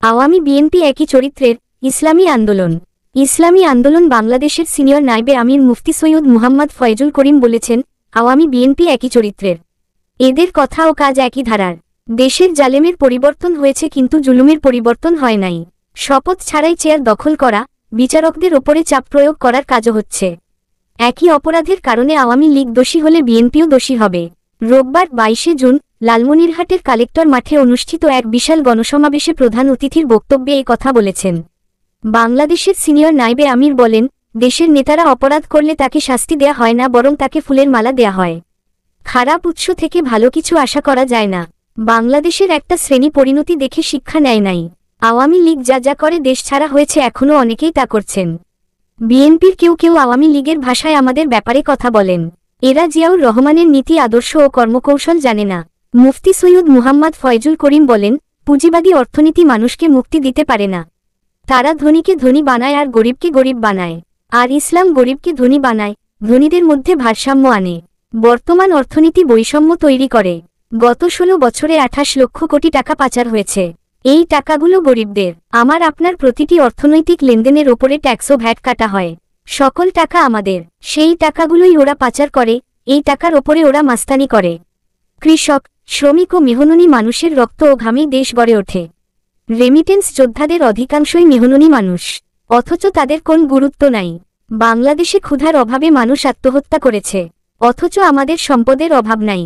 Awami BNP একই চরিত্রের। ইসলামী আন্দোলন। ইসলামী আন্দোলন বাংলাদেশের সিনিয়র নায়েবে আমির মুফতি সৈয়দ মুহাম্মদ ফয়জুল করিম বলেছেন, আওয়ামী বিএনপি একই চরিত্রের। এদের কথা ও কাজ একই ধারার। দেশের জালেমের পরিবর্তন হয়েছে কিন্তু জুলুমের পরিবর্তন হয় নাই। শপথ ছাড়াই চেয়ার দখল করা, বিচারকদের ওপরে চাপ প্রয়োগ করার কাজও হচ্ছে। একই অপরাধের কারণে আওয়ামী লীগ দোষী হলে বিএনপিও দোষী হবে। রোববার ২২ জুন লালমনিরহাটের কালেক্টর মাঠে অনুষ্ঠিত এক বিশাল গণসমাবেশে প্রধান অতিথির বক্তব্যে এই কথা বলেছেন। বাংলাদেশের সিনিয়র নায়েবে আমির বলেন, দেশের নেতারা অপরাধ করলে তাকে শাস্তি দেয়া হয় না, বরং তাকে ফুলের মালা দেয়া হয়। খারাপ উৎস থেকে ভালো কিছু আশা করা যায় না। বাংলাদেশের একটা শ্রেণী পরিণতি দেখে শিক্ষা নেয় নাই। আওয়ামী লীগ যা যা করে দেশ ছাড়া হয়েছে, এখনও অনেকেই তা করছেন। বিএনপির কেউ কেউ আওয়ামী লীগের ভাষায় আমাদের ব্যাপারে কথা বলেন। এরা জিয়াউর রহমানের নীতি আদর্শ ও কর্মকৌশল জানে না। মুফতি সৈয়দ মুহাম্মদ ফয়জুল করিম বলেন, পুঁজিবাদী অর্থনীতি মানুষকে মুক্তি দিতে পারে না। তারা ধনীকে ধনী বানায় আর গরিবকে গরিব বানায়। আর ইসলাম গরিবকে ধনী বানায়, ধনীদের মধ্যে ভারসাম্য আনে। বর্তমান অর্থনীতি বৈষম্য তৈরি করে। গত ১৬ বছরে ২৮ লক্ষ কোটি টাকা পাচার হয়েছে। এই টাকাগুলো গরিবদের। আমার আপনার প্রতিটি অর্থনৈতিক লেনদেনের ওপরে ট্যাক্স ও ভ্যাট কাটা হয়। সকল টাকা আমাদের। সেই টাকাগুলোই ওরা পাচার করে, এই টাকার ওপরে ওরা মাস্তানি করে। কৃষক, শ্রমিক ও মেহননী মানুষের রক্ত ও ঘামেই দেশ গড়ে ওঠে। রেমিটেন্স যোদ্ধাদের অধিকাংশই মেহননী মানুষ, অথচ তাদের কোন গুরুত্ব নাই। বাংলাদেশে ক্ষুধার অভাবে মানুষ আত্মহত্যা করেছে, অথচ আমাদের সম্পদের অভাব নাই।